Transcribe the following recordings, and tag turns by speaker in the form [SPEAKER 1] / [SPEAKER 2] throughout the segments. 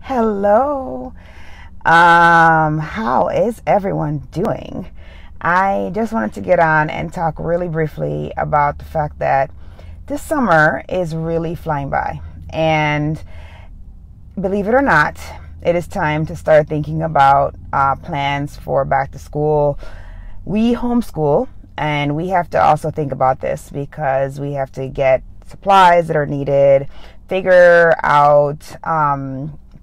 [SPEAKER 1] Hello. How is everyone doing? I just wanted to get on and talk really briefly about the fact that this summer is really flying by. And believe it or not, it is time to start thinking about plans for back to school. We homeschool, and we have to also think about this because we have to get supplies that are needed, figure out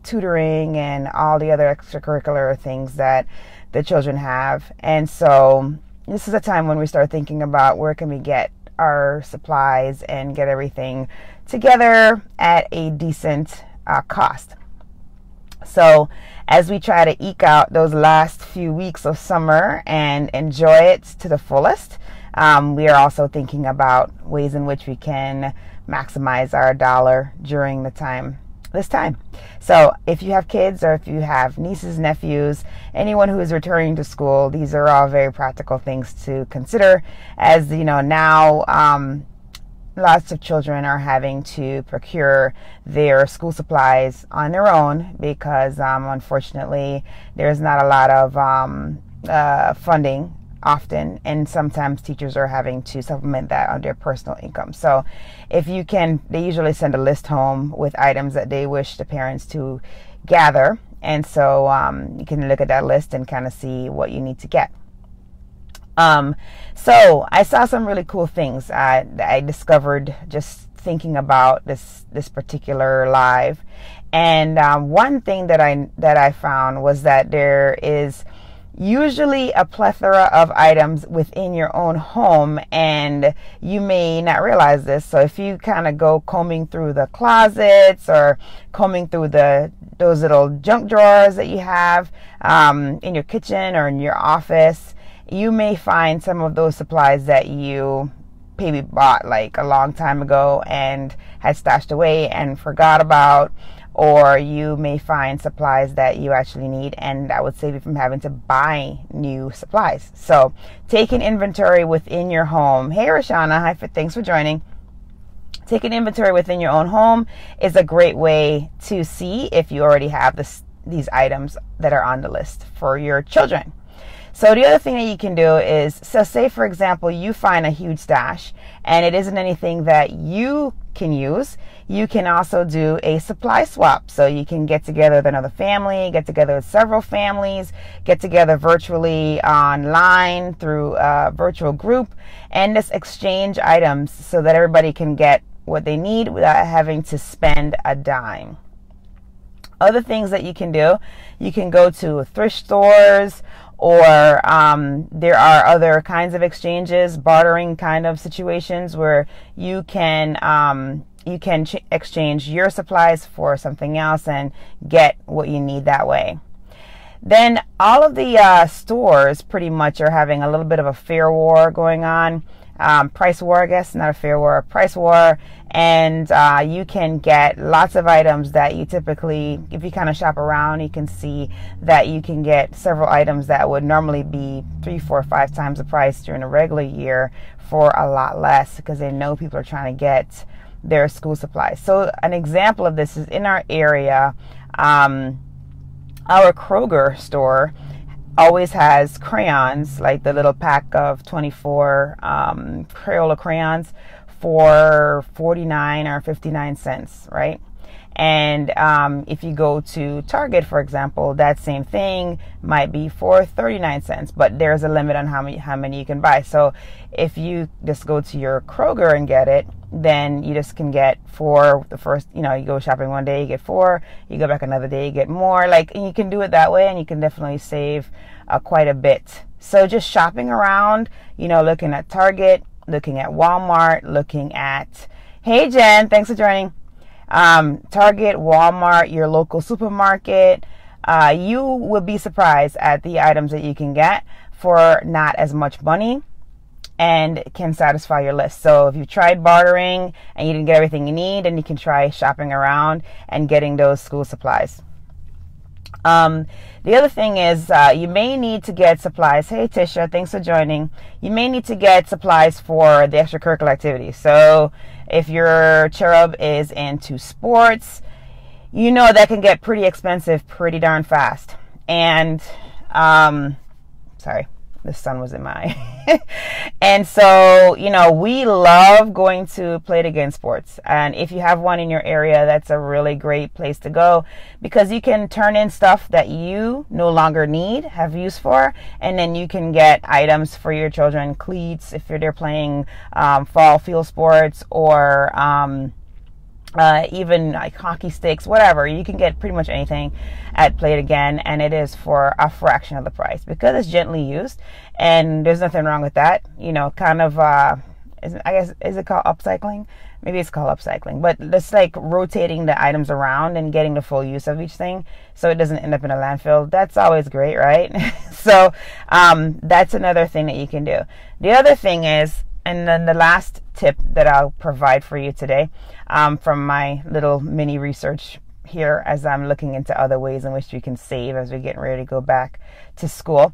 [SPEAKER 1] tutoring and all the other extracurricular things that the children have. And so this is a time when we start thinking about where can we get our supplies and get everything together at a decent cost. So as we try to eke out those last few weeks of summer and enjoy it to the fullest, we are also thinking about ways in which we can maximize our dollar during this time. So if you have kids or if you have nieces, nephews, anyone who is returning to school, these are all very practical things to consider. As you know, now lots of children are having to procure their school supplies on their own because unfortunately there's not a lot of funding often, and sometimes teachers are having to supplement that on their personal income. So if you can, they usually send a list home with items that they wish the parents to gather, and so you can look at that list and kind of see what you need to get. So I saw some really cool things I discovered just thinking about this particular live, and one thing that I found was that there is usually a plethora of items within your own home, and you may not realize this. So if you kind of go combing through the closets or combing through those little junk drawers that you have in your kitchen or in your office, you may find some of those supplies that you maybe bought like a long time ago and had stashed away and forgot about. Or you may find supplies that you actually need, and that would save you from having to buy new supplies. So take an inventory within your home. Hey, Rashana. Hi, thanks for joining. Taking inventory within your own home is a great way to see if you already have these items that are on the list for your children. So the other thing that you can do is, so say for example, you find a huge stash and it isn't anything that you can use, you can also do a supply swap. So you can get together with another family, get together with several families, get together virtually online through a virtual group, and just exchange items so that everybody can get what they need without having to spend a dime. Other things that you can do, you can go to thrift stores, or there are other kinds of exchanges, bartering kind of situations where you can exchange your supplies for something else and get what you need that way. Then all of the stores pretty much are having a little bit of a fair war going on. Price war, I guess, not a fair war, a price war. And you can get lots of items that you typically, if you kind of shop around, you can see that you can get several items that would normally be 3, 4, 5 times the price during a regular year for a lot less, because they know people are trying to get their school supplies. So an example of this is in our area, our Kroger store always has crayons, like the little pack of 24 Crayola crayons for 49 or 59 cents, right? And if you go to Target, for example, that same thing might be for 39 cents, but there's a limit on how many you can buy. So if you just go to your Kroger and get it, then you just can get 4 the first, you go shopping one day, you get 4, you go back another day, you get more, and you can do it that way, and you can definitely save quite a bit. So just shopping around, looking at Target, looking at Walmart, looking at, hey Jen, thanks for joining, Target, Walmart, your local supermarket, you will be surprised at the items that you can get for not as much money and can satisfy your list. So if you tried bartering and you didn't get everything you need, then you can try shopping around and getting those school supplies. The other thing is you may need to get supplies. Hey Tisha, thanks for joining. You may need to get supplies for the extracurricular activities. So if your cherub is into sports, you know that can get pretty expensive pretty darn fast. And sorry, the sun was in my eye. And so, you know, we love going to Play It Again Sports. And if you have one in your area, that's a really great place to go, because you can turn in stuff that you no longer need, have use for, and then you can get items for your children, cleats, if they're playing fall field sports, or even like hockey sticks, whatever. You can get pretty much anything at Play It Again, and it is for a fraction of the price because it's gently used, and there's nothing wrong with that. You know, kind of, I guess, is it called upcycling? Maybe it's called upcycling, but it's like rotating the items around and getting the full use of each thing so it doesn't end up in a landfill. That's always great, right? So that's another thing that you can do. The other thing is, and then the last tip that I'll provide for you today, from my little mini research here as I'm looking into other ways in which we can save as we're getting ready to go back to school,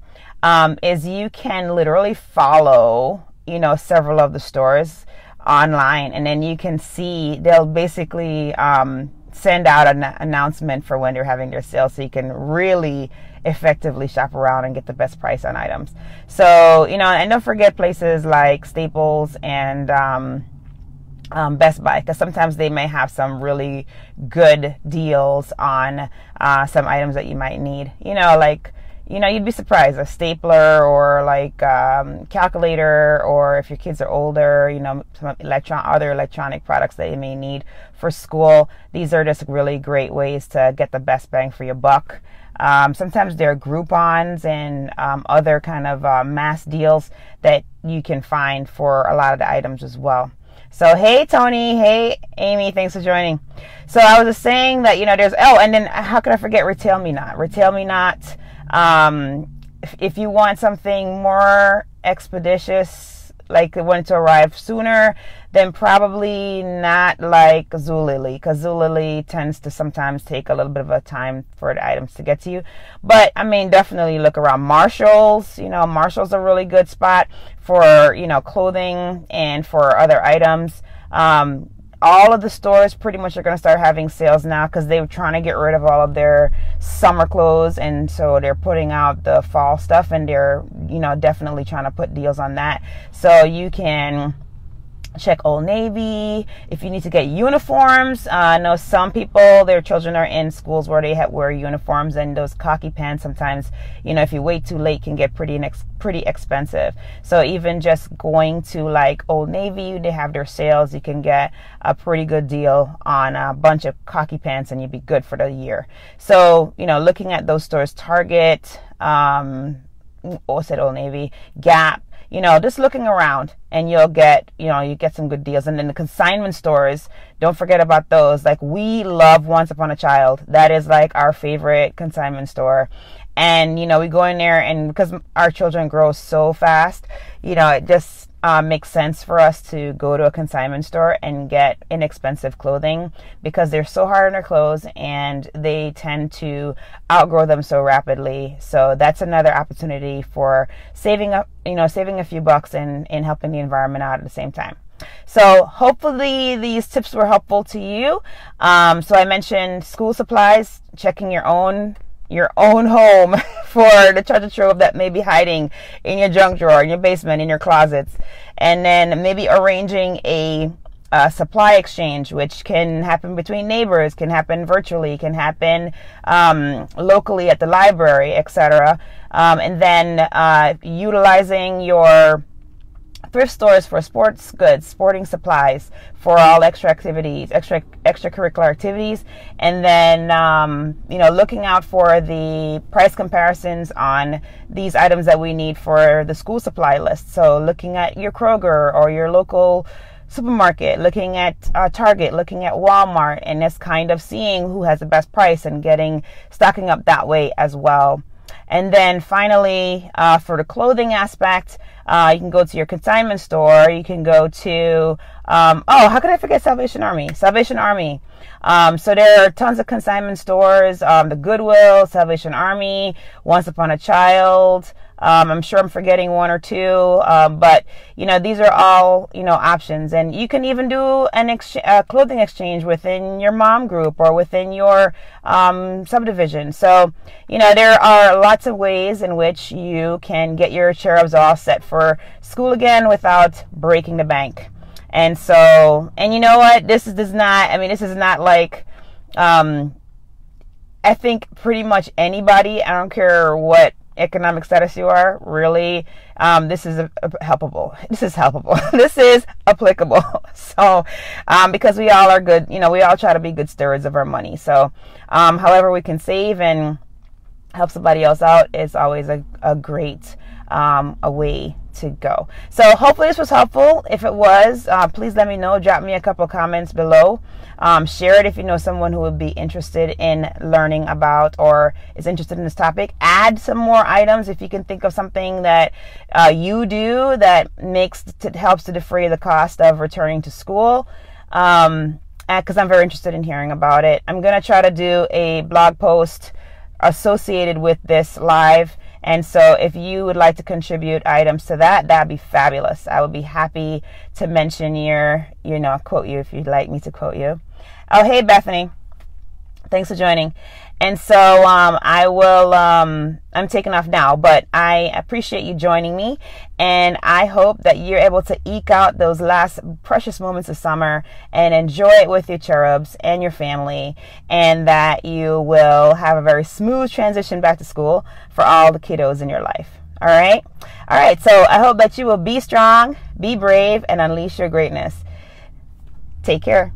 [SPEAKER 1] is you can literally follow, you know, several of the stores online, and then you can see they'll basically send out an announcement for when they're having their sale, so you can really effectively shop around and get the best price on items. So, you know, and don't forget places like Staples and Best Buy, because sometimes they may have some really good deals on some items that you might need. You know, like, you know, you'd be surprised, a stapler or like calculator, or if your kids are older, you know, some other electronic products that you may need for school. These are just really great ways to get the best bang for your buck. Sometimes there are Groupons and other kind of mass deals that you can find for a lot of the items as well. So, hey, Tony. Hey, Amy. Thanks for joining. So I was just saying that, you know, there's, oh, and then how could I forget Retail Me Not? Retail Me Not, if you want something more expeditious, like they want it to arrive sooner, then probably not like Zulily, because Zulily tends to sometimes take a little bit of a time for the items to get to you. But I mean, definitely look around. Marshall's, you know, Marshall's a really good spot for, you know, clothing and for other items. All of the stores pretty much are going to start having sales now because they were trying to get rid of all of their summer clothes, and so they're putting out the fall stuff, and they're, you know, definitely trying to put deals on that. So you can check Old Navy if you need to get uniforms. I know some people, their children are in schools where they wear uniforms, and those khaki pants sometimes, you know, if you wait too late, can get pretty expensive. So even just going to like Old Navy, they have their sales, you can get a pretty good deal on a bunch of khaki pants, and you'd be good for the year. So, you know, looking at those stores, Target, Old Navy, Gap, you know, just looking around, and you'll get, you know, you get some good deals. And then the consignment stores, don't forget about those. Like, we love Once Upon a Child. That is like our favorite consignment store. And, you know, we go in there, and because our children grow so fast, you know, it just makes sense for us to go to a consignment store and get inexpensive clothing, because they're so hard on their clothes and they tend to outgrow them so rapidly. So that's another opportunity for saving up, you know, saving a few bucks and helping the environment out at the same time. So hopefully these tips were helpful to you. So I mentioned school supplies, checking your own home for the treasure trove that may be hiding in your junk drawer, in your basement, in your closets, and then maybe arranging a supply exchange, which can happen between neighbors, can happen virtually, can happen locally at the library, etc. And then utilizing your thrift stores for sports goods, sporting supplies, for all extracurricular activities, and then you know, looking out for the price comparisons on these items that we need for the school supply list. So looking at your Kroger or your local supermarket, looking at Target, looking at Walmart, and just kind of seeing who has the best price and stocking up that way as well. And then finally, for the clothing aspect, you can go to your consignment store. You can go to, how could I forget Salvation Army? Salvation Army. So there are tons of consignment stores, the Goodwill, Salvation Army, Once Upon a Child, I'm sure I'm forgetting one or two, but these are all options. And you can even do an clothing exchange within your mom group or within your subdivision. So there are lots of ways in which you can get your cherubs all set for school again without breaking the bank. And so, and you know what? This is not like, I think pretty much anybody, I don't care what economic status you are, really, this is helpable. This is helpable. This is applicable. So, because we all are good, we all try to be good stewards of our money. So, however we can save and help somebody else out is always a great a way to go. So hopefully this was helpful. If it was, please let me know. Drop me a couple comments below. Share it if you know someone who would be interested in learning about or is interested in this topic. Add some more items if you can think of something that you do that helps to defray the cost of returning to school. Because I'm very interested in hearing about it. I'm going to try to do a blog post associated with this live. And so if you would like to contribute items to that'd be fabulous. I would be happy to mention quote you if you'd like me to quote you. Oh, hey, Bethany. Thanks for joining. And so I'm taking off now, but I appreciate you joining me. And I hope that you're able to eke out those last precious moments of summer and enjoy it with your cherubs and your family, and that you will have a very smooth transition back to school for all the kiddos in your life. All right. All right. So I hope that you will be strong, be brave, and unleash your greatness. Take care.